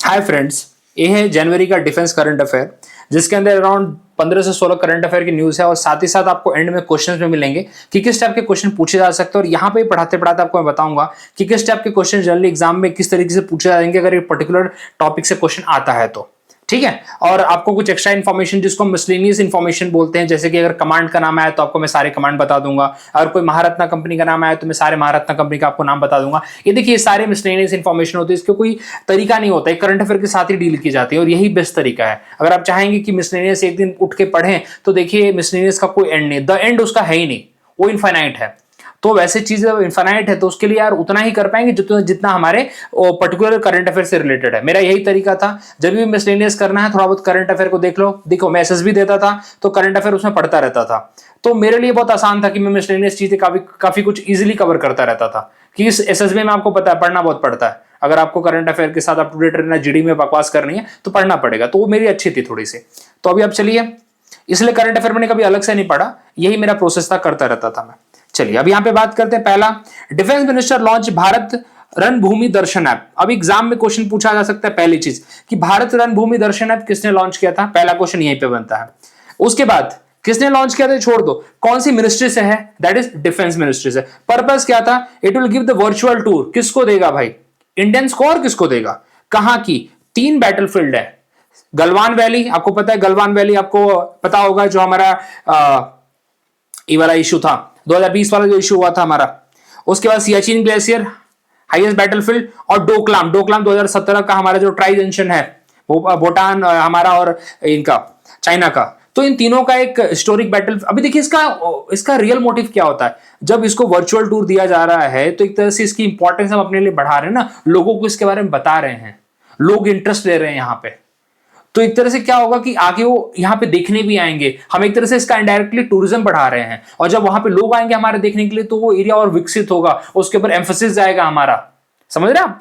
Hi friends, ये है जनवरी का डिफेंस करंट अफेयर जिसके अंदर अराउंड 15 से 16 करंट अफेयर की न्यूज़ है और साथ ही साथ आपको एंड में क्वेश्चंस में मिलेंगे कि किस टाइप के क्वेश्चन पूछे जा सकते हैं। और यहाँ पे पढ़ाते पढ़ाते आपको मैं बताऊंगा कि किस टाइप के क्वेश्चन जनरली एग्जाम में किस तरीके से पूछे जाएंगे अगर एक पर्टिकुलर टॉपिक से क्वेश्चन आता है तो। ठीक है, और आपको कुछ एक्स्ट्रा इन्फॉर्मेशन जिसको मिसलेनियस इन्फॉर्मेशन बोलते हैं, जैसे कि अगर कमांड का नाम आया तो आपको मैं सारे कमांड बता दूंगा, अगर कोई महारत्ना कंपनी का नाम आया तो मैं सारे महारत्ना कंपनी का आपको नाम बता दूंगा। ये देखिए सारे मिसलेनियस इन्फॉर्मेशन होती है, इसका कोई तरीका नहीं होता है, करंट अफेयर के साथ ही डील की जाती है और यही बेस्ट तरीका है। अगर आप चाहेंगे कि मिसलेनियस एक दिन उठ के पढ़ें तो देखिए मिसलेनियस का कोई एंड नहीं, द एंड उसका है ही नहीं, वो इनफाइनाइट है। तो वैसे चीजें इनफाइनाइट है तो उसके लिए यार उतना ही कर पाएंगे जितना हमारे पर्टिकुलर करंट अफेयर से रिलेटेड है। मेरा यही तरीका था, जब भी मिसलेनियस करना है थोड़ा बहुत करंट अफेयर को देख लो। देखो मैं एसएसबी देता था तो करंट अफेयर उसमें पढ़ता रहता था, तो मेरे लिए बहुत आसान था कि मैं मिसलेनियस चीजें काफी कुछ इजिली कवर करता रहता था। कि इस एसएसबी में आपको पता है पढ़ना बहुत पड़ता है, अगर आपको करंट अफेयर के साथ अप टू डेट रहना, जीडी में बकवास करनी है तो पढ़ना पड़ेगा। तो वो मेरी अच्छी थी थोड़ी सी। तो अभी अब चलिए, इसलिए करंट अफेयर मैंने कभी अलग से नहीं पढ़ा, यही मेरा प्रोसेस था, करता रहता था मैं। चलिए अब यहां पे बात करते हैं। पहला, डिफेंस मिनिस्टर लॉन्च भारत रणभूमि दर्शन ऐप। अब एग्जाम में क्वेश्चन पूछा जा सकता है पहली चीज कि भारत रणभूमि दर्शन ऐप किसने लॉन्च किया था, पहला क्वेश्चन यहीं पे बनता है। उसके बाद किसने लॉन्च किया था छोड़ दो, कौन सी मिनिस्ट्री से है, दैट इज डिफेंस मिनिस्ट्री से। पर्पस क्या था, it will give the virtual tour, किसको देगा भाई, इंडियंस को, और किसको देगा, कहां की, 3 बैटलफील्ड है। गलवान वैली, आपको पता है गलवान वैली, आपको पता होगा जो हमारा ये वाला इशू था 2020 वाला जो इशू हुआ था हमारा। उसके बाद सियाचिन ग्लेशियर हाईएस्ट बैटलफील्ड, और डोकलाम 2017 का हमारा जो ट्राई जंक्शन है भूटान हमारा और इनका चाइना का। तो इन तीनों का एक हिस्टोरिक बैटल। अभी देखिए इसका रियल मोटिव क्या होता है, जब इसको वर्चुअल टूर दिया जा रहा है तो एक तरह से इसकी इंपॉर्टेंस हम अपने लिए बढ़ा रहे हैं ना, लोगों को इसके बारे में बता रहे हैं, लोग इंटरेस्ट ले रहे हैं यहाँ पे। तो एक तरह से क्या होगा कि आगे वो यहाँ पे देखने भी आएंगे, हम एक तरह से इसका इनडायरेक्टली टूरिज्म बढ़ा रहे हैं। और जब वहां पे लोग आएंगे हमारे देखने के लिए तो वो एरिया और विकसित होगा, उसके ऊपर एम्फोसिस जाएगा हमारा, समझ रहे हैं आप।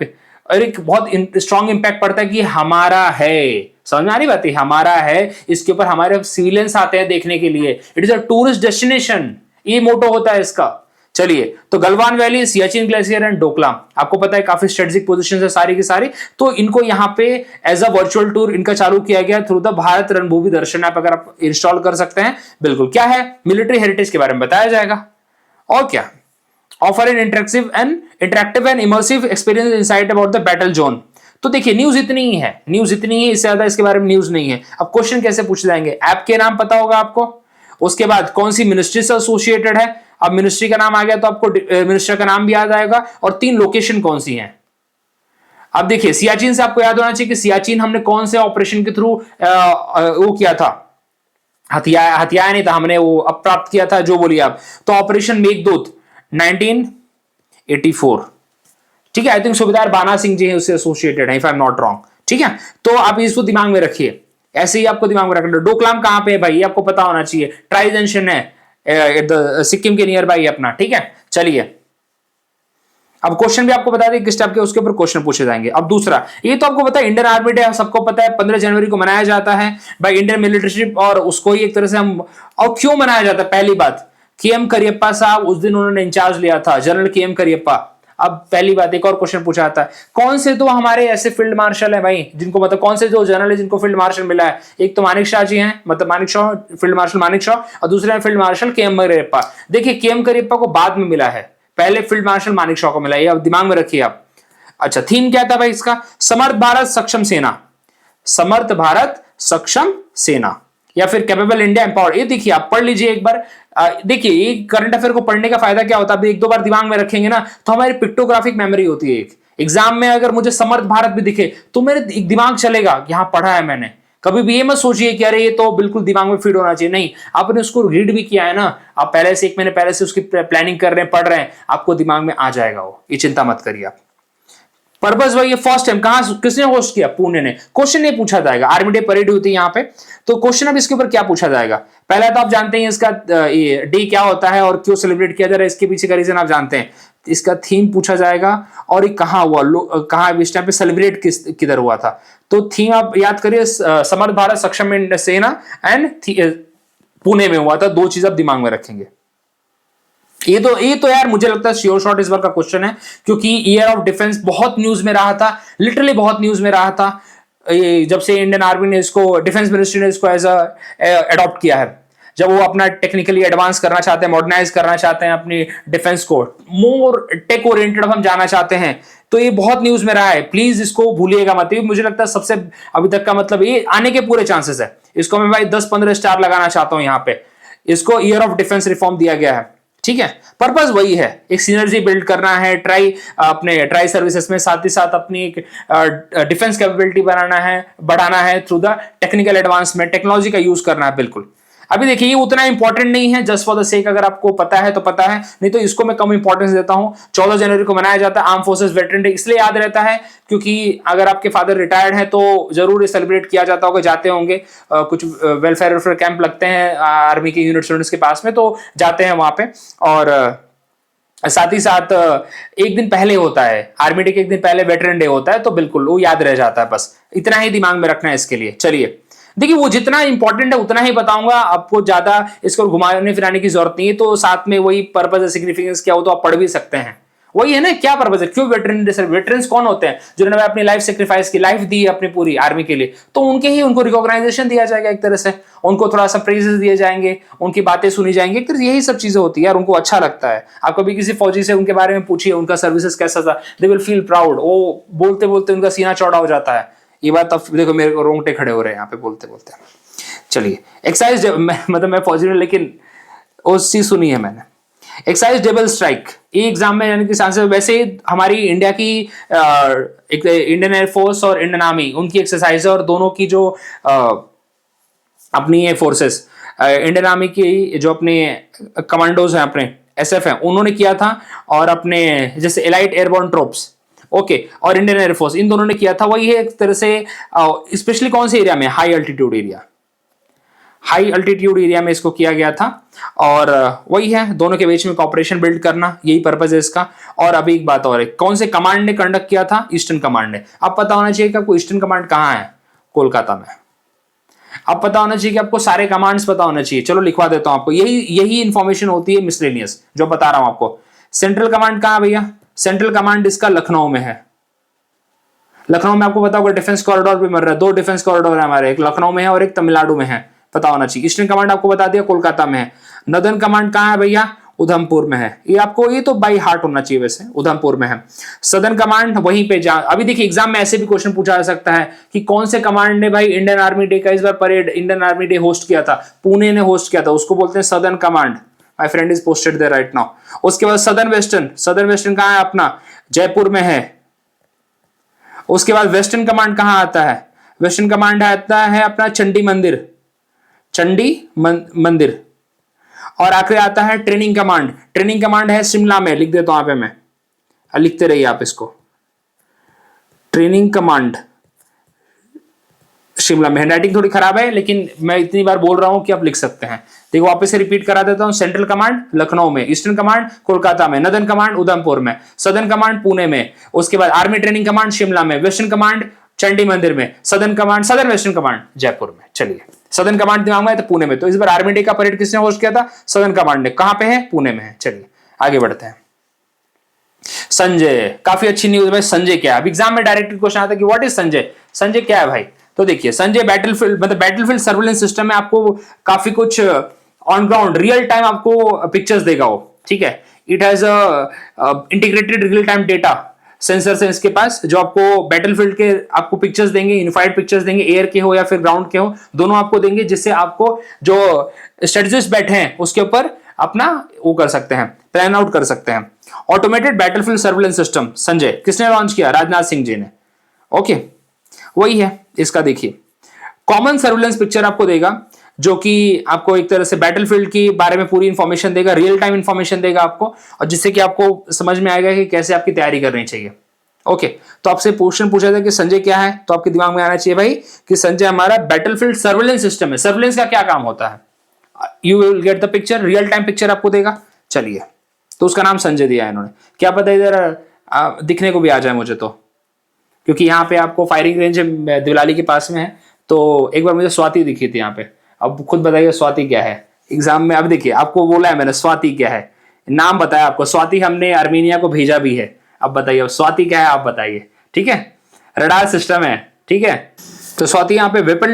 और एक बहुत स्ट्रॉन्ग इंपैक्ट पड़ता है कि हमारा है, समझ में आ रही बात है, हमारा है, इसके ऊपर हमारे सिविलियंस आते हैं देखने के लिए, it is a tourist destination, ये मोटो होता है इसका। चलिए, तो Galwan valley, Siachen glacier and Doklam, आपको पता है काफी स्ट्रेटेजिक पोजीशन है सारी की सारी। तो इनको यहाँ पे एज अ वर्चुअल टूर इनका चालू किया गया थ्रू द भारत रणभूमि दर्शन ऐप, अगर आप इंस्टॉल कर सकते हैं। बिल्कुल, क्या है, मिलिट्री हेरिटेज के बारे में बताया जाएगा और क्या, offer N interactive and immersive experience insight about the battle zone. तो देखिए न्यूज इतनी ही है, इससे ज्यादा इसके बारे में न्यूज नहीं है। अब क्वेश्चन कैसे पूछ जाएंगे, ऐप के नाम पता होगा आपको, उसके बाद कौन सी मिनिस्ट्री से एसोसिएटेड है, अब मिनिस्ट्री का नाम आ गया तो आपको मिनिस्टर का नाम भी याद आएगा, और 3 लोकेशन कौन सी हैं। अब देखिए सियाचिन से आपको याद होना चाहिए कि सियाचिन हमने कौन से ऑपरेशन के थ्रू वो किया था, हथियाया नहीं था, हमने वो प्राप्त किया था, जो बोलिए आप। तो ऑपरेशन मेघदूत 1984, ठीक है, आई थिंक सुबेदार बाना सिंह जी उससे एसोसिएटेड है if I am not wrong. ठीक है, तो आप इसको दिमाग में रखिए, ऐसे ही आपको दिमाग में रखना। डोकलाम कहां पे है भाई, ये आपको पता होना चाहिए, ट्राई जंक्शन है सिक्किम के नियर बाई अपना। ठीक है, चलिए अब क्वेश्चन भी आपको बता दें किस टाइप के, उसके ऊपर क्वेश्चन पूछे जाएंगे। अब दूसरा, ये तो आपको पता है इंडियन आर्मी डे सबको पता है, 15 जनवरी को मनाया जाता है बाय इंडियन मिलिट्रीशिप, और उसको ही एक तरह से हम, और क्यों मनाया जाता है, पहली बात केएम करियप्पा साहब उस दिन उन्होंने इंचार्ज लिया था, जनरल केएम करियप्पा। अब पहली बात, एक और क्वेश्चन पूछा जाता है, कौन से तो हमारे ऐसे फील्ड मार्शल है भाई जिनको मतलब, कौन से जो जनरल है जिनको फील्ड मार्शल मिला है, एक तो मानिक शाह जी हैं, मतलब मानिक शाह, फील्ड मार्शल मानिक शाह, और दूसरे फील्ड मार्शल केएम करियप्पा। देखिए केएम करियप्पा को बाद में मिला है, पहले फील्ड मार्शल मानिक शाह को मिला है, अब दिमाग में रखिए आप। अच्छा, थीम क्या था भाई इसका, समर्थ भारत सक्षम सेना, समर्थ भारत सक्षम सेना, या फिर कैपेबल इंडिया एम्पावर्ड। ये देखिए आप पढ़ लीजिए एक बार। देखिए ये करंट अफेयर को पढ़ने का फायदा क्या होता है, एक दो बार दिमाग में रखेंगे ना तो हमारी पिक्टोग्राफिक मेमोरी होती है। एक एग्जाम में अगर मुझे समर्थ भारत भी दिखे तो मेरे दिमाग चलेगा कि हाँ पढ़ा है मैंने। कभी भी ये मत सोचिए कि अरे ये तो बिल्कुल दिमाग में फीड होना चाहिए, नहीं, आपने उसको रीड भी किया है ना, आप पहले से 1 महीने पहले से उसकी प्लानिंग कर रहे हैं, पढ़ रहे हैं, आपको दिमाग में आ जाएगा वो, ये चिंता मत करिए आप। पर्पस भाई, ये फर्स्ट टाइम कहां किसने होस्ट किया, पुणे ने। क्वेश्चन नहीं पूछा जाएगा, आर्मी डे परेड होती है यहाँ पे, तो क्वेश्चन अब इसके ऊपर क्या पूछा जाएगा। पहला तो आप जानते हैं इसका डे क्या होता है और क्यों सेलिब्रेट किया जा रहा है, इसके पीछे का रीजन आप जानते हैं। इसका थीम पूछा जाएगा और ये कहां हुआ, कहां इस टाइम पे सेलिब्रेट किधर हुआ था। तो थीम आप याद करिए, समर्थ भारत सक्षम सेना एंड पुणे में हुआ था, 2 चीज आप दिमाग में रखेंगे। ये तो यार मुझे लगता है श्योर शॉट इस बार का क्वेश्चन है, क्योंकि ईयर ऑफ डिफेंस बहुत न्यूज में रहा था, लिटरली बहुत न्यूज में रहा था जब से इंडियन आर्मी ने इसको, डिफेंस मिनिस्ट्री ने इसको एज अडॉप्ट किया है। जब वो अपना टेक्निकली एडवांस करना चाहते हैं, मॉडर्नाइज करना चाहते हैं अपनी डिफेंस को, मोर टेक ओरिएंटेड हम जाना चाहते हैं, तो ये बहुत न्यूज में रहा है। प्लीज इसको भूलिएगा मत, मुझे लगता है सबसे अभी तक का मतलब ये आने के पूरे चांसेस है। इसको मैं भाई 10-15 स्टार लगाना चाहता हूं यहां पे। इसको ईयर ऑफ डिफेंस रिफॉर्म दिया गया है, ठीक है। पर्पस वही है, एक सिनर्जी बिल्ड करना है ट्राई सर्विसेज में, साथ ही साथ अपनी एक डिफेंस कैपेबिलिटी बढ़ाना है through the technical advancement, technology का यूज करना है, बिल्कुल। अभी देखिए ये उतना इंपॉर्टेंट नहीं है, जस्ट फॉर द सेक, अगर आपको पता है तो पता है, नहीं तो इसको मैं कम इंपॉर्टेंस देता हूं। 14 जनवरी को मनाया जाता है आर्म फोर्सेस वेटरन डे, इसलिए याद रहता है क्योंकि अगर आपके फादर रिटायर्ड हैं तो जरूर सेलिब्रेट किया जाता होगा, जाते होंगे, कुछ वेलफेयर कैंप लगते हैं आर्मी के यूनिट स्टूडेंट्स के पास में, तो जाते हैं वहां पे। और साथ ही साथ एक दिन पहले होता है आर्मी डे के, एक दिन पहले वेटरन डे होता है, तो बिल्कुल वो याद रह जाता है। बस इतना ही दिमाग में रखना है इसके लिए। चलिए देखिए, वो जितना इंपॉर्टेंट है उतना ही बताऊंगा, आपको ज्यादा इसको घुमाने फिराने की जरूरत नहीं है। तो साथ में वही पर्पस है, सिग्निफिकेंस क्या हो तो आप पढ़ भी सकते हैं। वही है ना, क्या पर्पस है, क्यों वेटरन डे? वेटरन्स कौन होते हैं? जिन्होंने अपनी लाइफ सेक्रीफाइस की, लाइफ दी अपनी पूरी आर्मी के लिए, तो उनको रिकॉग्नाइजेशन दिया जाएगा एक तरह से, उनको थोड़ा सा प्रेजेस दिए जाएंगे, उनकी बातें सुनी जाएंगी, एक तरह से यही सब चीजें होती है यार, उनको अच्छा लगता है। आप कभी किसी फौजी से उनके बारे में पूछिए, उनका सर्विसेज कैसा था, दे विल फील प्राउड। वो बोलते बोलते उनका सीना चौड़ा हो जाता है। ये बात अब देखो, मेरे को रोंगटे खड़े हो रहे हैं यहाँ पे बोलते बोलते। चलिए एक्सरसाइज, मतलब मैं फौजी में, लेकिन वो चीज सुनी है मैंने, एक्सरसाइज डबल स्ट्राइक। ये एग्जाम में यानी कि चांसेस, वैसे हमारी इंडिया की एक इंडियन एयरफोर्स और इंडियन आर्मी, उनकी एक्सरसाइज है, और दोनों की जो अपनी ये फोर्सेस, इंडियन आर्मी की जो अपने कमांडोज हैं, अपने एसएफ हैं, उन्होंने किया था, और अपने जैसे एलाइट एयरबोर्न ट्रूप्स, ओके, और इंडियन एयरफोर्स, इन दोनों ने किया था। वही है एक तरह से, स्पेशली कौन से एरिया में, high altitude area, high altitude area में इसको किया गया था। और वही है, दोनों के बीच में कॉपरेशन बिल्ड करना, यही पर्पज है इसका। और अभी एक बात और है, कौन से कमांड ने कंडक्ट किया था? ईस्टर्न कमांड ने। अब पता होना चाहिए कि आपको ईस्टर्न कमांड कहाँ है, कोलकाता में। अब पता होना चाहिए कि आपको सारे कमांड्स पता होना चाहिए। चलो लिखवा देता हूं आपको, यही इंफॉर्मेशन होती है मिसलेनियस, जो बता रहा हूं आपको। सेंट्रल कमांड कहाँ है भैया? सेंट्रल कमांड इसका लखनऊ में है। लखनऊ में आपको पता होगा डिफेंस कॉरिडोर भी मर रहा है, 2 डिफेंस कॉरिडोर है हमारे, एक लखनऊ में है और एक तमिलनाडु में है, पता होना चाहिए। ईस्टर्न कमांड आपको बता दिया कोलकाता में है। नदर्न कमांड कहाँ है भैया? उधमपुर में है। ये आपको, ये तो बाई हार्ट होना चाहिए वैसे, उधमपुर में है। सदर्न कमांड वहीं पे अभी देखिए एग्जाम में ऐसे भी क्वेश्चन पूछा जा सकता है कि कौन से कमांड ने भाई इंडियन आर्मी डे का इस बार परेड, इंडियन आर्मी डे होस्ट किया था? पुणे ने होस्ट किया था, उसको बोलते हैं Southern Command. My friend is posted there right now. उसके बाद सदर्न वेस्टर्न कहाँ है अपना? जयपुर में है। उसके बाद वेस्टर्न कमांड कहाँ आता है? वेस्टर्न कमांड आता है अपना चंडी मंदिर। और आखिर आता है ट्रेनिंग कमांड है शिमला में, लिख देता हूं यहां पे मैं, लिखते रहिए आप इसको। ट्रेनिंग कमांड शिमला में। हैंडराइटिंग थोड़ी खराब है, लेकिन मैं इतनी बार बोल रहा हूं कि आप लिख सकते हैं। देखो वापस से रिपीट करा देता हूं। सेंट्रल कमांड लखनऊ में, ईस्टर्न कमांड कोलकाता में, नदर्न कमांड उधमपुर में, सदर्न कमांड पुणे में, उसके बाद आर्मी ट्रेनिंग कमांड शिमला में, वेस्टर्न कमांड चंडी मंदिर में, सदर्न वेस्टर्न कमांड जयपुर में। चलिए, सदर्न कमांड दिमाग में है तो पुणे में। तो इस बार आर्मी डे का परेड किसने होस्ट किया था? सदर्न कमांड ने। कहां पे है? पुणे में है। चलिए आगे बढ़ते हैं। संजय, काफी अच्छी न्यूज भाई। संजय क्या है? अब एग्जाम में डायरेक्ट क्वेश्चन आता है कि व्हाट इज संजय? संजय क्या है भाई? तो देखिए, संजय बैटलफील्ड सर्विलेंस सिस्टम में आपको काफी कुछ ऑन ग्राउंड रियल टाइम आपको पिक्चर्स देगा वो, ठीक है। It has integrated real time data sensor है इसके पास, जो आपको बैटलफील्ड के आपको पिक्चर्स देंगे, यूनिफाइड पिक्चर्स देंगे, एयर के हो या फिर ग्राउंड के हो, दोनों आपको देंगे, जिससे आपको जो स्ट्रेटजिस्ट बैठे हैं उसके ऊपर अपना वो कर सकते हैं, प्लान आउट कर सकते हैं। Automated battlefield surveillance system Sanjay किसने लॉन्च किया? राजनाथ सिंह जी ने। ओके, वही है इसका। देखिए, कॉमन सर्विलेंस पिक्चर आपको देगा, जो कि आपको एक तरह से बैटलफील्ड के बारे में पूरी इंफॉर्मेशन देगा, रियल टाइम इंफॉर्मेशन देगा आपको, और जिससे कि आपको समझ में आएगा कि कैसे आपकी तैयारी करनी चाहिए। ओके, तो आपसे क्वेश्चन पूछा था कि संजय क्या है, तो आपके दिमाग में आना चाहिए भाई कि संजय हमारा बैटलफील्ड सर्विलेंस सिस्टम है। सर्विलेंस का क्या काम होता है? You will get the picture, real time picture आपको देगा। चलिए, तो उसका नाम संजय दिया है इन्होंने। क्या पता इधर दिखने को भी आ जाए मुझे, तो क्योंकि यहाँ पे आपको फायरिंग रेंज दिवाली के पास में है। तो एक बार मुझे स्वाति दिखी थी यहाँ पे। अब खुद बताइए स्वाति क्या है एग्जाम में। अब देखिए, आपको बोला है मैंने स्वाति क्या है, नाम बताया आपको, स्वाति हमने आर्मीनिया को भेजा भी है। अब बताइए स्वाति क्या है, आप बताइए। ठीक है, रडार सिस्टम है। ठीक है, तो स्वाति यहाँ पे वेपन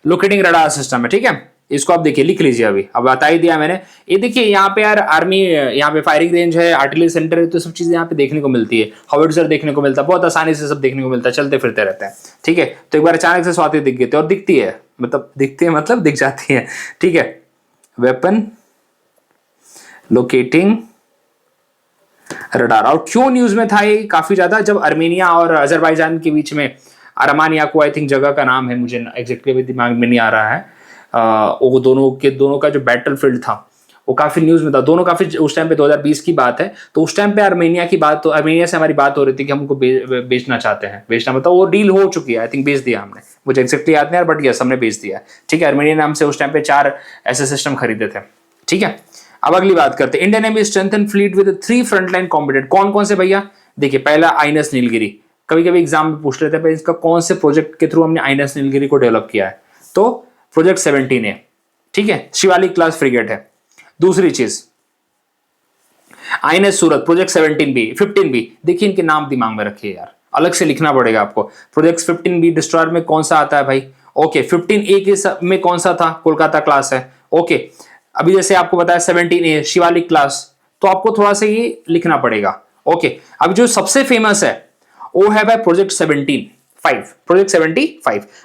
लोकेटिंग रडार सिस्टम है। ठीक है, इसको आप देखिए, लिख लीजिए अभी, अब बता ही दिया मैंने। ये देखिए यहाँ पे यार आर्मी, यहाँ पे फायरिंग रेंज है, आर्टिलरी सेंटर है, तो सब चीजें यहाँ पे देखने को मिलती है। हॉविट्जर देखने को मिलता है, बहुत आसानी से सब देखने को मिलता है, चलते फिरते रहते हैं। ठीक है, तो एक बार अचानक से स्वाति दिख गई थी, और दिखती है मतलब दिखती है मतलब दिख जाती है। ठीक है, वेपन लोकेटिंग रडार। और क्यों न्यूज में था ये काफी ज्यादा, जब आर्मेनिया और अजरबैजान के बीच में, अरमानिया को आई थिंक जगह का नाम है, मुझे एग्जैक्टली अभी दिमाग में नहीं आ रहा है, वो दोनों का जो बैटल फील्ड था वो काफी न्यूज में था। दोनों काफी, उस टाइम पे 2020 की बात है, तो उस टाइम पे आर्मेनिया की बात, तो आर्मेनिया से हमारी बात हो रही थी कि हमको बेचना चाहते हैं। बेचना मतलब वो डील हो चुकी है, आई थिंक बेच दिया हमने, मुझे एक्जैक्टली याद नहीं, बट यस हमने बेच दिया। ठीक है, आर्मेनिया नाम से उस टाइम पे 4 ऐसे सिस्टम खरीदे थे। ठीक है, अब अगली बात करते हैं। Indian navy strengthen fleet with 3 frontline combatant. कौन कौन से भैया, देखिए पहला आईएनएस नीलगिरी, कभी कभी एग्जाम में पूछ लेते हैं इसका कौन से प्रोजेक्ट के थ्रू हमने आईएनएस नीलगिरी को डेवलप किया है, तो प्रोजेक्ट 17 है। ठीक है, शिवालिक क्लास फ्रिगेट है। दूसरी चीज आईएनएस सूरत, प्रोजेक्ट 15B। देखिए इनके नाम दिमाग में रखिए यार, अलग से लिखना पड़ेगा आपको। प्रोजेक्ट 15B डिस्ट्रॉयर में कौन सा आता है भाई, ओके। 15A के में कौन सा था, कोलकाता क्लास है, ओके। अभी जैसे आपको बताया 17A शिवालिक क्लास, तो आपको थोड़ा सा ये लिखना पड़ेगा, ओके। अब जो सबसे फेमस है वो है भाई प्रोजेक्ट 75।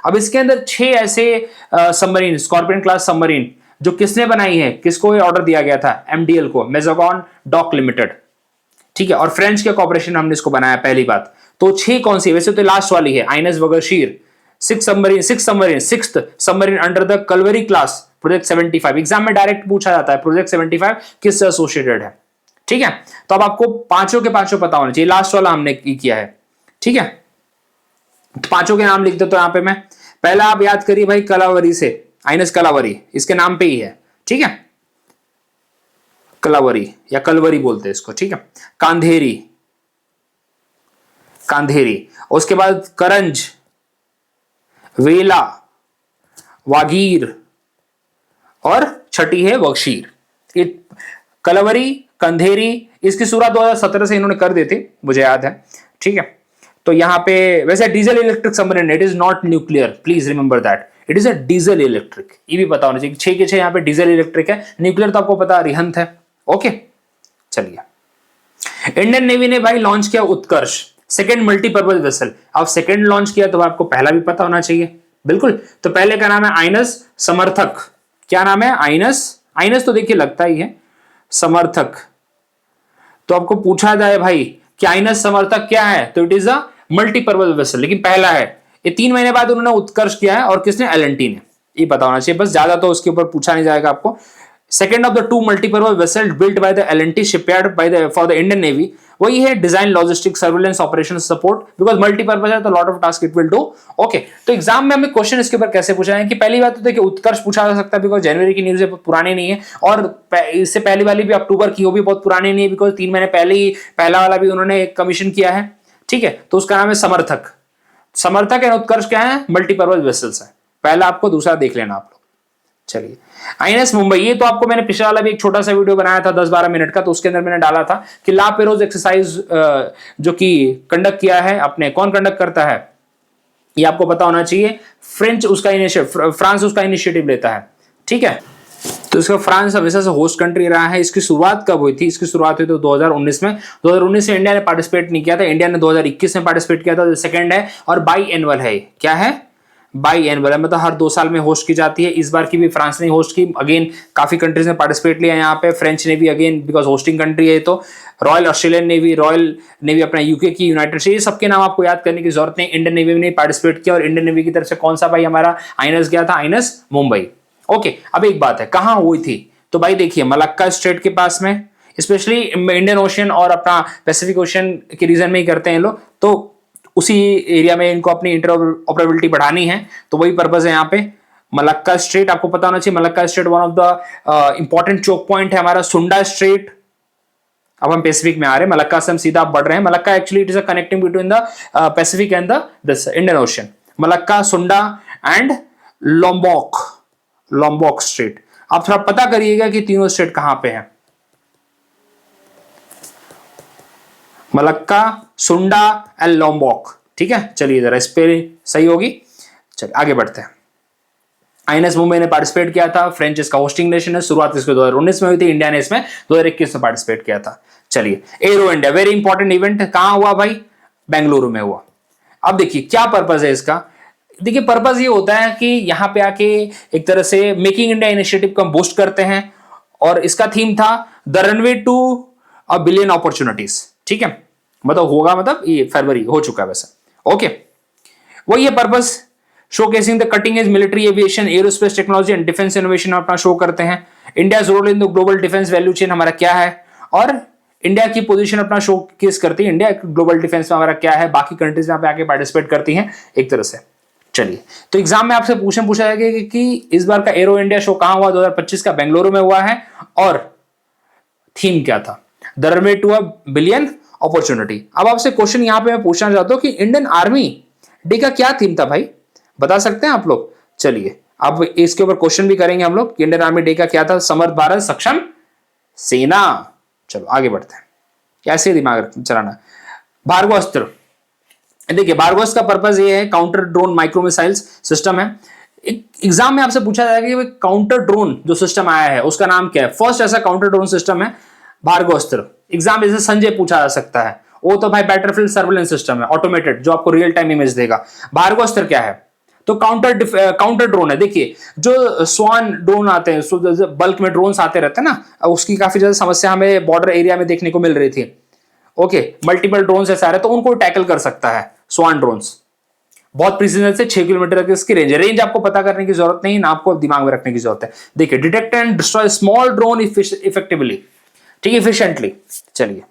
अब इसके अंदर 6 ऐसे सबमरीन, स्कॉर्पियन क्लास सबमरीन, जो किसने बनाई है, किसको ये ऑर्डर दिया गया था, एमडीएल को, मेजोगॉन डॉक लिमिटेड। ठीक है, और फ्रेंच के कॉर्पोरेशन हमने इसको बनाया, पहली बात। तो 6 कौन सी, वैसे तो लास्ट वाली है INS Vagsheer, 6th submarine under the Kalvari class, project 75। Exam में डायरेक्ट पूछा जाता है प्रोजेक्ट 75 किससे एसोसिएटेड है। ठीक है, तो अब आपको पांचों के पांचों पता होना चाहिए, लास्ट वाला हमने किया है। ठीक है, तो पांचों के नाम लिख देता हूं यहां पे मैं। पहला आप याद करिए भाई कलावरी से, आईएनएस कलावरी, इसके नाम पे ही है। ठीक है, कलावरी या कलवरी बोलते हैं इसको। ठीक है, कांधेरी, उसके बाद करंज, वेला, वागीर, और छठी है वक्शीर। कलवरी, कंधेरी, इसकी शुरुआत 2017 से इन्होंने कर दी थी, मुझे याद है। ठीक है, तो यहां पे वैसे diesel electric submarine, it is not nuclear, please remember that, it is a diesel electric, ये भी पता होना चाहिए। 6 के 6 यहां पे डीजल इलेक्ट्रिक है, न्यूक्लियर तो आपको पता रिहंत है। ओके, चलिए। इंडियन नेवी ने भाई लॉन्च किया उत्कर्ष, सेकेंड मल्टीपर्पज वेसल। अब सेकेंड लॉन्च किया तो आपको पहला भी पता होना चाहिए, बिल्कुल। तो पहले का नाम है आईएनएस समर्थक। क्या नाम है, आईएनएस तो देखिए लगता ही है, समर्थक। तो आपको पूछा जाए भाई कि आईएनएस समर्थक क्या है, तो it is a multipurpose vessel, लेकिन पहला है। ये 3 महीने बाद उन्होंने उत्कर्ष किया है, और किसने, एलएनटी ने। ये पता होना चाहिए, बस ज्यादा तो उसके ऊपर पूछा नहीं जाएगा आपको। Second of the 2 multipurpose vessel built by the L and T shipyard for the Indian Navy, वही है design, logistic, surveillance, operation support, because multipurpose है तो lot of task it will do. Okay, तो एग्जाम में हमें क्वेश्चन इसके ऊपर कैसे पूछा है कि पहली बात तो देखिए उत्कर्ष पूछा जा सकता है, बिकॉज जनवरी की न्यूज है, पुरानी नहीं है, और इससे पहली वाली भी अक्टूबर की, वो भी बहुत पुरानी नहीं है, बिकॉज 3 महीने पहले ही पहला वाला भी उन्होंने कमीशन किया है। ठीक है, तो उसका नाम है समर्थक एंड उत्कर्ष क्या है, मल्टीपर्पज वेसल्स है। पहला आपको, दूसरा देख लेना आप लोग। चलिए, आईएनएस मुंबई, ये तो आपको मैंने पिछला वाला भी एक छोटा सा वीडियो बनाया था 10-12 मिनट का, तो उसके अंदर मैंने डाला था कि ला पेरोज एक्सरसाइज जो कि कंडक्ट किया है अपने, कौन कंडक्ट करता है ये आपको पता होना चाहिए। फ्रांस उसका इनिशिएटिव लेता है। ठीक है, तो इसका फ्रांस हमेशा से होस्ट कंट्री रहा है। इसकी शुरुआत कब हुई थी, इसकी शुरुआत हुई तो 2019 में। 2019 में इंडिया ने पार्टिसिपेट नहीं किया था, इंडिया ने 2021 में पार्टिसिपेट किया था, जो सेकंड है, और बाई एनुअल है। क्या है, बाई एनुअल है, मतलब हर 2 साल में होस्ट की जाती है। इस बार की भी फ्रांस ने होस्ट की, अगेन काफी कंट्रीज ने पार्टिसिपेट लिया यहाँ पे। फ्रेंच ने भी, अगेन बिकॉज होस्टिंग कंट्री है, तो royal Australian navy, royal navy अपना यूके की, यूनाइटेड स्टेट, ये सबके नाम आपको याद करने की जरूरत नहीं। इंडियन नेवी ने पार्टिसिपेट किया, और इंडियन नेवी की तरफ से कौन सा भाई हमारा आईएनएस गया था, आईएनएस मुंबई। ओके, अब एक बात है, कहां हुई थी, तो भाई देखिए मलक्का स्ट्रेट के पास में, स्पेशली इंडियन ओशन और अपना पैसिफिक ओशन के रीजन में ही करते हैं लोग, तो उसी एरिया में इनको अपनी इंटरऑपरेबिलिटी बढ़ानी है, तो वही पर्पस है यहाँ पे। मलक्का स्ट्रेट आपको पता होना चाहिए, Malacca strait one of the important choke point है हमारा। सुंडा स्ट्रेट, अब हम पैसिफिक में आ रहे हैं, मलक्का से हम सीधा बढ़ रहे हैं। Malacca actually it is a connecting between the Pacific and the this Indian ocean. Malacca, सुंडा एंड लॉम्बॉक स्ट्रेट। आप थोड़ा पता करिएगा कि तीनों स्ट्रेट कहां पे हैं। मलक्का, सुंडा एंड लोम्बोक। ठीक है, चलिए जरा इस पे सही होगी। चलिए आगे बढ़ते हैं। आईएनएस मुंबई ने पार्टिसिपेट किया था, फ्रेंच इसका होस्टिंग नेशन है, शुरुआत इसको 2019 में हुई थी, इंडिया ने इसमें 2021 में पार्टिसिपेट किया था। चलिए arrow India, very important event, कहां हुआ भाई? बेंगलुरु में हुआ। अब देखिए क्या पर्पज है इसका। देखिए पर्पज ये होता है कि यहां पे आके एक तरह से मेकिंग इंडिया इनिशिएटिव को हम बूस्ट करते हैं, और इसका थीम था the runway to a billion opportunities. ठीक है, मतलब होगा, मतलब ये फरवरी हो चुका है वैसे। ओके, वही है purpose, showcasing the cutting edge military aviation, aerospace technology and defence innovation अपना शो करते हैं। India's role in the global defence value chain हमारा क्या है, और इंडिया की पोजीशन अपना शो केस करती है, इंडिया ग्लोबल डिफेंस में हमारा क्या है, बाकी कंट्रीज यहाँ पे आके पार्टिसिपेट करती हैं एक तरह से। चलिए, तो एग्जाम में आपसे पूछा जाएगा कि इस बार का एरो इंडिया शो कहां हुआ? 2025 का बेंगलुरु में हुआ है, और थीम क्या था? The runway to a billion opportunity. अब आपसे क्वेश्चन यहां पे मैं पूछना चाहता हूं कि इंडियन आर्मी डे का क्या थीम था भाई, बता सकते हैं आप लोग? चलिए अब इसके ऊपर क्वेश्चन भी करेंगे हम लोग कि इंडियन आर्मी डे का क्या था। समर्थ भारत सक्षम सेना। चलो आगे बढ़ते हैं, कैसे दिमाग चलाना। भार्गवास्त्र, देखिए भार्गवास्त्र का पर्पज ये है, counter drone micro missiles system है। एग्जाम में आपसे पूछा जाएगा कि काउंटर ड्रोन जो सिस्टम आया है उसका नाम क्या है? फर्स्ट ऐसा काउंटर ड्रोन सिस्टम है भार्गवास्त्र। एग्जाम में जैसे संजय पूछा जा सकता है, वो तो भाई बैटरफील्ड सर्वेलेंस सिस्टम है ऑटोमेटेड, जो आपको रियल टाइम इमेज देगा। भार्गवास्त्र क्या है? तो काउंटर ड्रोन है। देखिए जो स्वान ड्रोन आते हैं, बल्क में ड्रोन्स आते रहते हैं ना, उसकी काफी ज्यादा समस्या हमें बॉर्डर एरिया में देखने को मिल रही थी। ओके, मल्टीपल ड्रोन्स है सारे, तो उनको टैकल कर सकता है स्वान ड्रोन्स। बहुत प्रिसीजन से 6 किलोमीटर की इसकी रेंज आपको पता करने की जरूरत नहीं ना, आपको दिमाग में रखने की जरूरत है। देखिए, detect and destroy small drone effectively, ठीक है, इफिशिएंटली। चलिए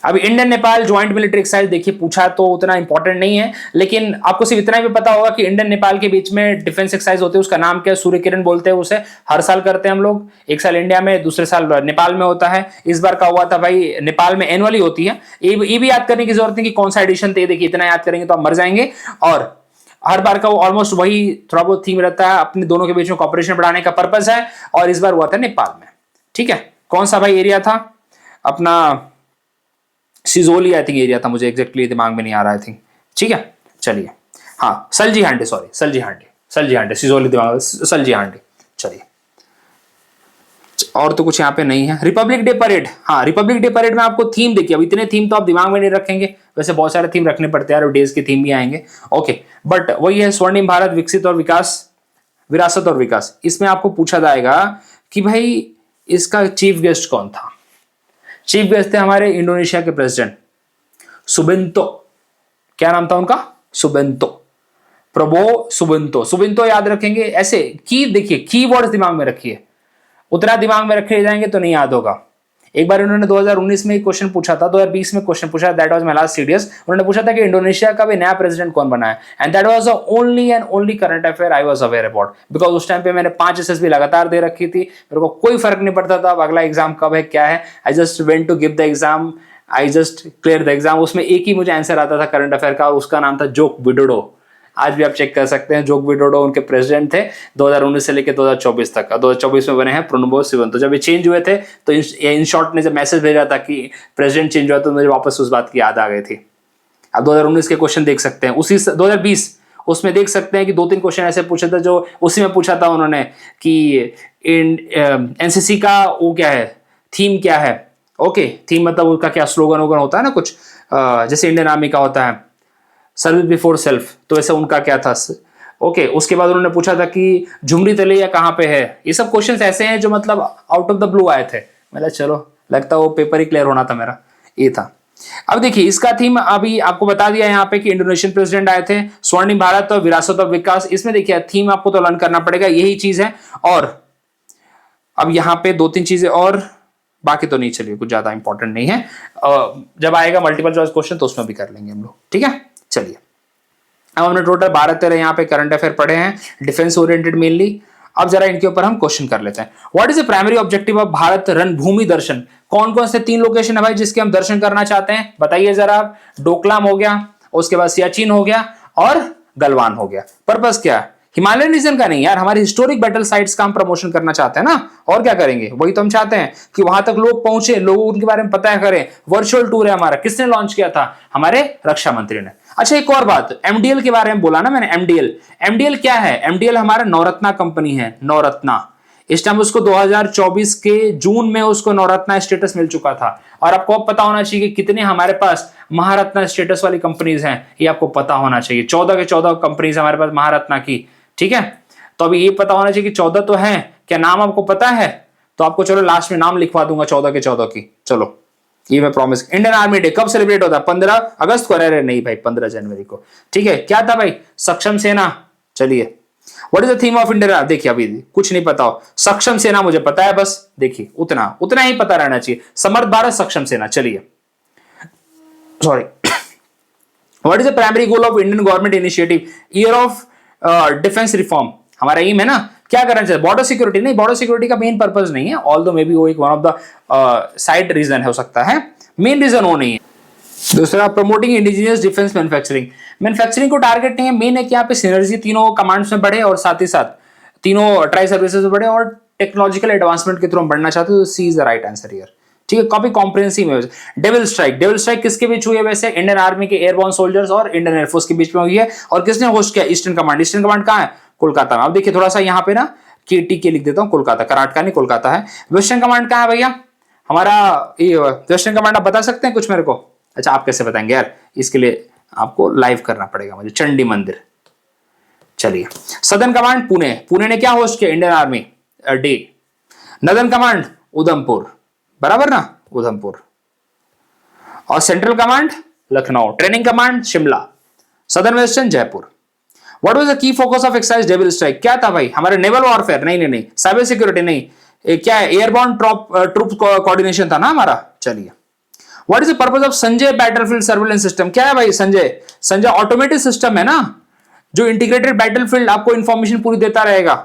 अभी Indian Nepal joint military exercise, देखिए पूछा तो उतना इंपॉर्टेंट नहीं है, लेकिन आपको सिर्फ इतना भी पता होगा कि इंडियन नेपाल के बीच में डिफेंस एक्सरसाइज होती है, उसका नाम क्या है? सूर्य किरण बोलते हैं उसे। हर साल करते हैं हम लोग, एक साल इंडिया में, दूसरे साल नेपाल में होता है। इस बार का हुआ था भाई नेपाल में, एनुअली होती है। ये भी याद करने की जरूरत नहीं कि कौन सा एडिशन थे, देखिए इतना याद करेंगे तो आप मर जाएंगे। और हर बार का वो ऑलमोस्ट वही थोड़ा बहुत थीम रहता है, अपने दोनों के बीच में कॉपरेशन बढ़ाने का पर्पज है, और इस बार हुआ था नेपाल में। ठीक है, कौन सा भाई एरिया था? अपना सिजोली आई थिंक एरिया था, मुझे एग्जैक्टली दिमाग में नहीं आ रहा आई थिंक। ठीक है, चलिए, हाँ सल्जी हांडे, सॉरी सल्जी हांडे, सिजोली दिमाग, सल्जी हांडे। चलिए, और तो कुछ यहाँ पे नहीं है। रिपब्लिक डे परेड, हाँ रिपब्लिक डे परेड में आपको थीम देखिए, अब इतने थीम तो आप दिमाग में नहीं रखेंगे, वैसे बहुत सारे थीम रखने पड़ते हैं यार, डेज के थीम भी आएंगे। ओके, बट वही है, स्वर्णिम भारत, विकसित और विकास, विरासत और विकास। इसमें आपको पूछा जाएगा कि भाई इसका चीफ गेस्ट कौन था? चीफ गेस्ट थे हमारे इंडोनेशिया के प्रेसिडेंट सुबिंतो। क्या नाम था उनका? सुबिंतो, प्रबो सुबिंतो। सुबिंतो याद रखेंगे ऐसे। की देखिए, कीवर्ड्स दिमाग में रखिए, उतना दिमाग में रखे जाएंगे तो नहीं याद होगा। एक बार उन्होंने 2019 में एक क्वेश्चन पूछा था, 2020 में क्वेश्चन पूछा, that was my last CDS. उन्होंने पूछा था कि इंडोनेशिया का भी नया प्रेसिडेंट कौन बना है, and that was the only and only current affair I was aware about, because उस टाइम पे मैंने 5 एसएसबी लगातार दे रखी थी, मेरे को कोई फर्क नहीं पड़ता था अब अगला एग्जाम कब है क्या है। I just went to give the exam, I just clear the exam. उसमें एक ही मुझे आंसर आता था करंट अफेयर का, और उसका नाम था जोक विडोडो। आज भी आप चेक कर सकते हैं, जोक विडोडो उनके प्रेसिडेंट थे 2019 से लेकर 2024 तक। 2024 में बने हैं प्रणबो सुबिंतो। जब ये चेंज हुए थे तो इन शॉर्ट ने जब मैसेज भेजा था कि प्रेसिडेंट चेंज हुआ, तो मुझे वापस उस बात की याद आ गई थी। आप 2019 के क्वेश्चन देख सकते हैं, उसी 2020 उसमें देख सकते हैं कि 2-3 क्वेश्चन ऐसे पूछे थे जो उसी में पूछा था उन्होंने कि एनसीसी का वो क्या है, थीम क्या है। ओके, थीम मतलब उसका क्या स्लोगन वोगन होता है ना कुछ, जैसे इंडियन आर्मी का होता है सर्विस बिफोर सेल्फ, तो वैसे उनका क्या था। ओके, उसके बाद उन्होंने पूछा था कि झुमरी तलैया कहाँ पे है। ये सब क्वेश्चंस ऐसे हैं जो मतलब आउट ऑफ द ब्लू आए थे। मतलब चलो, लगता वो पेपर ही क्लियर होना था मेरा, ये था। अब देखिए इसका थीम अभी आपको बता दिया यहाँ पे कि इंडोनेशियन प्रेसिडेंट आए थे, स्वर्णिम भारत और विरासत और विकास। इसमें देखिए थीम आपको तो लर्न करना पड़ेगा, यही चीज है। और अब यहाँ पे 2-3 चीजें और, बाकी तो नहीं, चलिए कुछ ज्यादा इंपॉर्टेंट नहीं है। जब आएगा मल्टीपल चॉइस क्वेश्चन तो उसमें भी कर लेंगे हम लोग, ठीक है। चलिए, अब हमने टोटल 12-13 यहाँ पे करंट अफेयर पढ़े हैं, डिफेंस ओरिएंटेड मेनली। अब जरा इनके ऊपर हम क्वेश्चन कर लेते हैं। What is the primary objective of Bharat रणभूमि दर्शन? कौन कौन से 3 लोकेशन है भाई जिसके हम दर्शन करना चाहते हैं, बताइए जरा। डोकलाम हो गया, उसके बाद सियाचिन हो गया, और गलवान हो गया। पर्पस क्या है? हिमालयन रीजन का नहीं यार, हमारे हिस्टोरिक बैटल साइट्स का हम प्रमोशन करना चाहते हैं ना, और क्या करेंगे, वही तो हम चाहते हैं कि वहां तक लोग पहुंचे, लोग उनके बारे में पता करें। वर्चुअल टूर है हमारा, किसने लॉन्च किया था, हमारे रक्षा मंत्री ने। अच्छा एक और बात, एमडीएल के बारे में बोला ना मैंने, एमडीएल, एमडीएल क्या है, एमडीएल हमारा नवरत्ना कंपनी है, नवरत्ना। इस टाइम उसको 2024 के जून में उसको नवरत्ना स्टेटस मिल चुका था। और आपको अब पता होना चाहिए कि कितने हमारे पास महारत्ना स्टेटस वाली कंपनीज हैं, ये आपको पता होना चाहिए। 14 के 14 कंपनीज हमारे पास महारत्ना की, ठीक है। तो अभी ये पता होना चाहिए कि 14 तो है, क्या नाम आपको पता है, तो आपको चलो लास्ट में नाम लिखवा दूंगा 14 के 14 की। चलो ये मैं प्रॉमिस। इंडियन आर्मी डे कब सेलिब्रेट होता है, 15 अगस्त को, अरे नहीं भाई 15 जनवरी को, ठीक है। क्या था भाई, सक्षम सेना। चलिए what is the theme of Indian, देखिए अभी कुछ नहीं पता हो, सक्षम सेना मुझे पता है बस, देखिए उतना उतना ही पता रहना चाहिए, समर्थ भारत सक्षम सेना। चलिए sorry, what is the primary goal of Indian government initiative year of defence reform, हमारा एम है ना, क्या करना चाहिए, बॉर्डर सिक्योरिटी। नहीं, बॉर्डर सिक्योरिटी का मेन पर्पस नहीं है, ऑल्दो मे बी वो एक one of the side reason हो सकता है, मेन रीजन वो नहीं है। दूसरा, promoting indigenous defence manufacturing, manufacturing को टारगेट नहीं है, मेन है कि यहाँ पे सिनर्जी तीनों कमांड्स में बढ़े और साथ ही साथ तीनों ट्राई सर्विसेज में बढ़े और टेक्नोलॉजिकल एडवांसमेंट के थ्रू हम बढ़ना चाहते हैं, तो C is the right answer here, ठीक है। कॉपी कॉम्प्रिहेंसिव में डेविल स्ट्राइक, डेविल स्ट्राइक किसके बीच हुई है वैसे, इंडियन आर्मी के एयरबोर्न सोल्जर्स और इंडियन एयरफोर्स के बीच में हुई है, और किसने होस्ट किया, ईस्टर्न कमांड। ईस्टर्न कमांड कहाँ है, कोलकाता में। अब देखिए थोड़ा सा यहाँ पे ना केटी के लिख देता हूँ, कोलकाता, कर्नाटका नहीं कोलकाता है। वेस्टर्न कमांड कहाँ है भैया, हमारा ये वेस्टर्न कमांड, आप बता सकते हैं कुछ मेरे को। अच्छा आप कैसे बताएंगे यार, इसके लिए आपको लाइव करना पड़ेगा मुझे, चंडी मंदिर। चलिए, सदर्न कमांड पुणे, पुणे ने क्या होस्ट किया, Indian army day. Northern command Udhampur, बराबर ना, उधमपुर। और central command Lucknow, training command Shimla, southern western Jaipur. What was the key focus of exercise devil strike, क्या था भाई, हमारे नेवल वॉरफेयर, नहीं, साइबर सिक्योरिटी नहीं, क्या है, एयरबोर्न ट्रूप कोऑर्डिनेशन था ना हमारा। चलिए, what is the purpose of Sanjay battlefield surveillance system, क्या है भाई संजय, संजय ऑटोमेटेड सिस्टम है ना, जो इंटीग्रेटेड बैटलफील्ड आपको इंफॉर्मेशन पूरी देता रहेगा।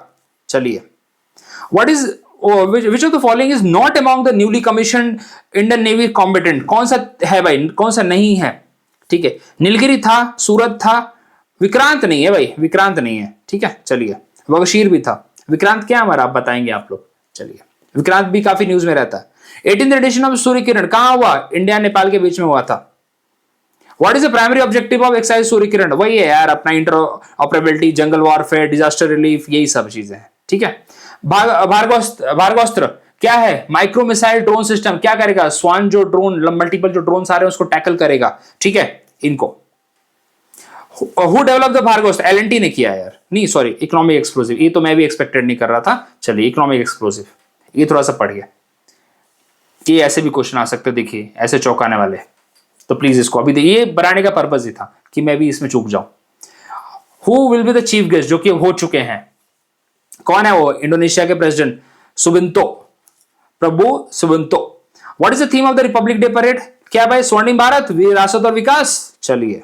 चलिए, what is which of the following is not among the newly commissioned Indian Navy combatant, कौन सा है भाई, कौन सा नहीं है, ठीक है। नीलगिरी था, सूरत था, विक्रांत नहीं है भाई, विक्रांत नहीं है, ठीक है। चलिए, बगशीर भी था, विक्रांत क्या हमारा, आप बताएंगे आप लोग। चलिए, विक्रांत भी काफी न्यूज में रहता है। 18th addition of Surya Kiran कहां हुआ, इंडिया नेपाल के बीच में हुआ था। What is the primary objective of exercise Surya Kiran, वही है यार अपना interoperability, jungle warfare, disaster relief, यही सब चीजें हैं, ठीक है। भार्गवस्त्र क्या है, माइक्रो मिसाइल ड्रोन सिस्टम, क्या करेगा, स्वान जो ड्रोन, मल्टीपल जो ड्रोन आ रहे हैं उसको टैकल करेगा, ठीक है। इनको हु डेवलप द भार्गवस्त्र, एलएनटी ने किया यार, नहीं सॉरी, इकोनॉमिक एक्सप्लोसिव, ये तो मैं भी एक्सपेक्टेड नहीं कर रहा था। चलिए, इकोनॉमिक एक्सप्लोसिव, ये थोड़ा सा पढ़ गया, ये ऐसे भी क्वेश्चन आ सकते, देखिए ऐसे चौंकाने वाले, तो प्लीज इसको अभी ये बनाने का पर्पस ही था कि मैं भी इसमें चूक जाऊं। Who will be the chief guest, जो कि हो चुके हैं, कौन है वो, इंडोनेशिया के president Subianto, Prabowo Subianto. What is the theme of the republic day parade, क्या भाई, स्वर्णिम भारत, विरासत और विकास। चलिए,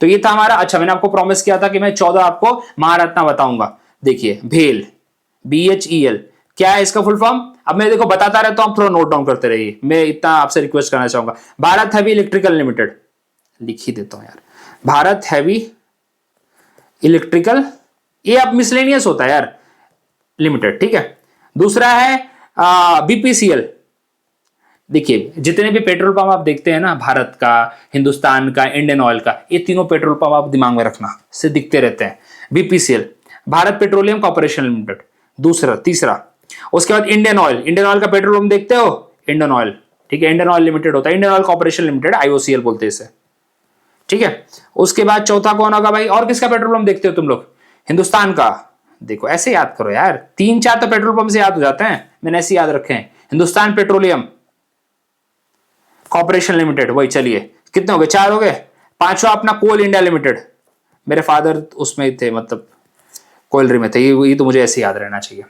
तो ये था हमारा। अच्छा, मैंने आपको प्रॉमिस किया था कि मैं 14 आपको महारत्ना बताऊंगा। देखिए, भेल, BHEL, क्या है इसका फुल फॉर्म, अब मैं देखो बताता रहता हूं, थोड़ा नोट डाउन करते रहिए, मैं इतना आपसे रिक्वेस्ट करना चाहूंगा। भारत हैवी इलेक्ट्रिकल लिमिटेड, लिख ही देता हूं यार, भारत हैवी इलेक्ट्रिकल, ये अब मिसलेनियस होता है यार, लिमिटेड, ठीक है। दूसरा है BPCL, देखिए जितने भी पेट्रोल पंप आप देखते हैं ना, भारत का, हिंदुस्तान का, इंडियन ऑयल का, ये तीनों पेट्रोल पंप आप दिमाग में रखना, से दिखते रहते हैं। BPCL, Bharat petroleum corporation limited, दूसरा। तीसरा, उसके बाद इंडियन ऑयल, इंडियन ऑयल का पेट्रोल पंप देखते हो, इंडियन ऑयल, ठीक है, इंडियन ऑयल लिमिटेड होता है, Indian oil corporation limited, IOCL बोलते हैं इसे, ठीक है। उसके बाद चौथा कौन होगा भाई, और किसका पेट्रोल पंप देखते हो तुम लोग, हिंदुस्तान का। देखो ऐसे याद करो यार, 3-4 तो पेट्रोल पंप से याद हो जाते हैं, मैंने ऐसे याद रखे हैं, हिंदुस्तान पेट्रोलियम कॉर्पोरेशन लिमिटेड, वही। चलिए, कितने हो गए, 4 हो गए। 5वां अपना कोल इंडिया लिमिटेड, मेरे फादर उसमें थे, मतलब कोयलरी में थे, ये तो मुझे ऐसे याद रहना चाहिए,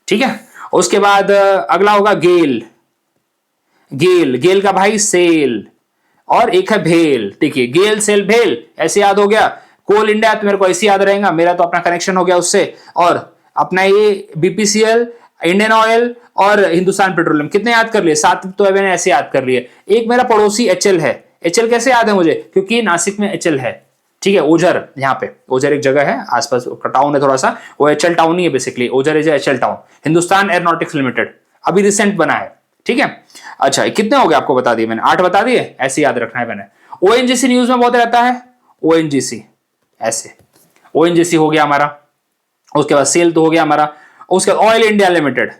ठीक है। उसके बाद अगला होगा गेल, गेल का भाई सेल, और एक है भेल, ठीक है, गेल सेल भेल, ऐसे याद हो गया। कोल इंडिया तो मेरे को ऐसे याद रहेगा, मेरा तो अपना कनेक्शन हो गया उससे। और अपना ये BPCL, इंडियन ऑयल और हिंदुस्तान पेट्रोलियम, कितने याद कर लिए, 7 तो मैंने ऐसे याद कर लिए। एक मेरा पड़ोसी HL है, HL कैसे याद है मुझे, क्योंकि नासिक में HL है, ठीक है। ओझर, यहाँ पे ओझर एक जगह है आसपास का टाउन है थोड़ा सा, वो एचएल टाउन ही है बेसिकली, Ojhar is HAL town. Hindustan Aeronautics Limited अभी रिसेंट बना है, ठीक है। अच्छा कितने हो गए आपको बता दिए मैंने, 8 बता दिए, ऐसे याद रखना है मैंने। ओएनजीसी न्यूज में बहुत रहता है, ओएनजीसी ऐसे, ओएनजीसी हो गया हमारा, उसके बाद सेल तो हो गया हमारा, उसके बाद oil India limited,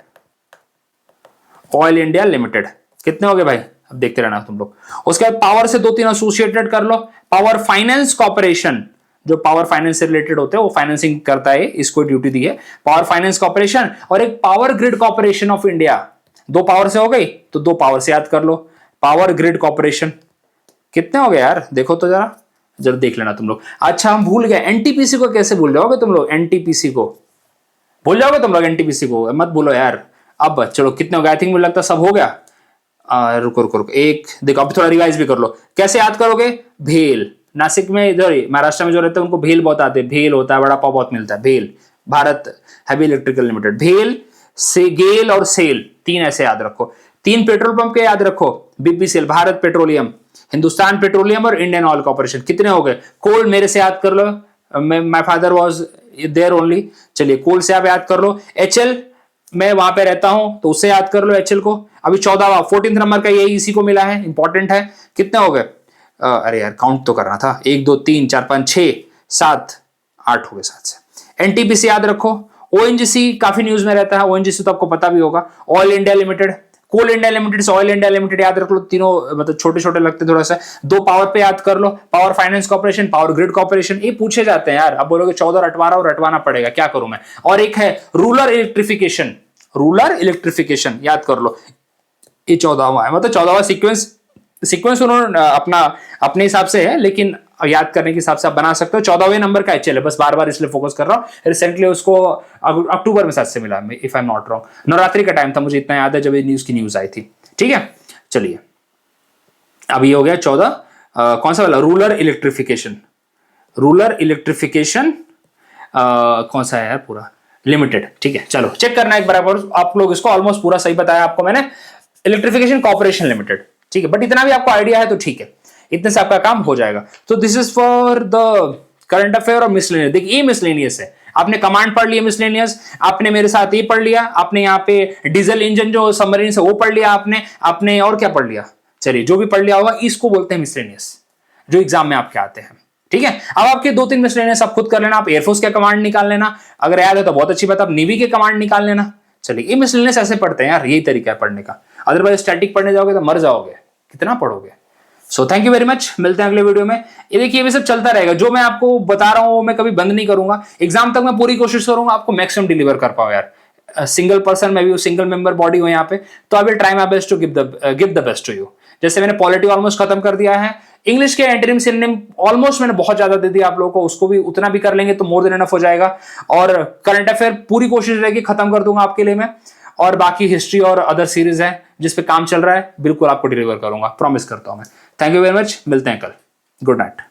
oil India limited कितने हो गए भाई, अब देखते रहना तुम लोग। उसके बाद पावर से 2-3 एसोसिएटेड कर लो, पावर फाइनेंस कॉर्पोरेशन, जो पावर फाइनेंस से रिलेटेड होते हैं वो फाइनेंसिंग करता है, इसको ड्यूटी दी है पावर फाइनेंस कॉर्पोरेशन। और एक power grid corporation of India, 2 power से हो गई तो 2 पावर से याद कर लो, पावर ग्रिड कॉर्पोरेशन। कितने हो गए यार, देखो तो जरा देख लेना तुम लोग। अच्छा हम भूल गए, एनटीपीसी को कैसे भूल जाओगे तुम लोग, एनटीपीसी को भूल जाओगे तुम लोग, एनटीपीसी को मत भूलो यार। अब चलो कितने हो गए, आई थिंक मुझे लगता है सब हो गया। रुको एक देखो, अब थोड़ा रिवाइज भी कर लो, कैसे याद करोगे। भेल, नासिक में इधर महाराष्ट्र में जो रहते हैं उनको भेल बहुत आते हैं, भेल होता है, बड़ा पाव बहुत मिलता है, भेल। भारत हैवी इलेक्ट्रिकल लिमिटेड, भेल से गेल और सेल, 3 ऐसे याद रखो। 3 पेट्रोल पंप के याद रखो, BPCL Bharat petroleum, Hindustan petroleum और इंडियन ऑयल कॉर्पोरेशन। कितने हो गए, कोल मेरे से याद कर लो, my father was there only, चलिए कोल से आप याद कर लो। एचएल मैं वहां पे रहता हूं तो उससे याद कर लो एचएल को। अभी 14वां 14th नंबर का यही इसी को मिला है, इंपॉर्टेंट है। कितने हो गए, अरे यार काउंट तो करना था, 1 2 3 4 5 6 7 8 हो गए 7 से। एनटीपीसी याद रखो, ओएनजीसी काफी न्यूज में रहता है, ओएनजीसी तो आपको पता भी होगा। ऑयल इंडिया लिमिटेड, कोल इंडिया लिमिटेड से ऑयल इंडिया लिमिटेड याद रख लो, तीनों मतलब छोटे छोटे लगते थोड़ा सा। 2 पावर पे याद कर लो, power finance corporation, power grid corporation, ये पूछे जाते हैं यार। अब बोलोगे 14 रटवा रहा हूं, रटवाना पड़ेगा, क्या करूं मैं। और एक है रूरल इलेक्ट्रिफिकेशन, रूरल इलेक्ट्रिफिकेशन याद कर लो, ये 14वां है, मतलब 14वां सीक्वेंस उन्होंने अपना अपने हिसाब से है, लेकिन याद करने के हिसाब से आप बना सकते हो। 14वें नंबर का एचएल है, बस बार बार इसलिए फोकस कर रहा हूं। रिसेंटली उसको अक्टूबर में साथ से मिला, if I am not wrong, Navratri का टाइम था, मुझे इतना याद है जब ये न्यूज की न्यूज आई थी, ठीक है। चलिए अब ये हो गया 14, कौन सा वाला, रूरल इलेक्ट्रिफिकेशन, रूरल इलेक्ट्रिफिकेशन कौन सा है यार पूरा, लिमिटेड, ठीक है। चलो चेक करना एक बार, आप लोग इसको ऑलमोस्ट पूरा सही बताया आपको मैंने, इलेक्ट्रिफिकेशन कॉर्पोरेशन लिमिटेड, ठीक है। बट इतना भी आपको आइडिया है तो ठीक है, इतने से आपका काम हो जाएगा। तो this is for the current affair और मिसलेनियस। देखिए ये मिसलेनियस है, आपने कमांड पढ़ लिया मिसलेनियस, आपने मेरे साथ ये पढ़ लिया, आपने यहाँ पे डीजल इंजन जो सबमरीन से वो पढ़ लिया आपने और क्या पढ़ लिया, चलिए जो भी पढ़ लिया होगा इसको बोलते हैं मिसलेनियस, जो एग्जाम में आपके आते हैं, ठीक है। अब आपके 2-3 मिसलेनियस आप खुद कर लेना, आप एयरफोर्स के कमांड निकाल लेना, अगर याद है तो बहुत अच्छी बात, आप नेवी के कमांड निकाल लेना। चलिए ये मिसलेनियस ऐसे पढ़ते हैं यार, यही तरीका है पढ़ने का, अदरवाइज स्टैटिक पढ़ने जाओगे तो मर जाओगे, कितना पढ़ोगे। So thank you very much, मिलते हैं अगले वीडियो में। ये देखिए ये भी सब चलता रहेगा, जो मैं आपको बता रहा हूं मैं कभी बंद नहीं करूंगा, एग्जाम तक मैं पूरी कोशिश करूंगा आपको मैक्सिमम डिलीवर कर पाऊं यार। सिंगल पर्सन, मैं भी सिंगल मेंबर बॉडी हूं यहाँ पे, तो I will try my best to give the best to you. जैसे मैंने पॉलिटी ऑलमोस्ट खत्म कर दिया है, इंग्लिश के एंटोनिम सिनोनिम ऑलमोस्ट मैंने बहुत ज्यादा दे दिया आप लोगों को, उसको भी उतना भी कर लेंगे तो मोर देन इनफ हो जाएगा। और करंट अफेयर पूरी कोशिश रहेगी खत्म कर दूंगा आपके लिए मैं, और बाकी हिस्ट्री और अदर सीरीज है जिस पे काम चल रहा है बिल्कुल आपको डिलीवर करूंगा, प्रॉमिस करता हूं मैं। थैंक यू वेरी मच, मिलते हैं कल, गुड नाइट।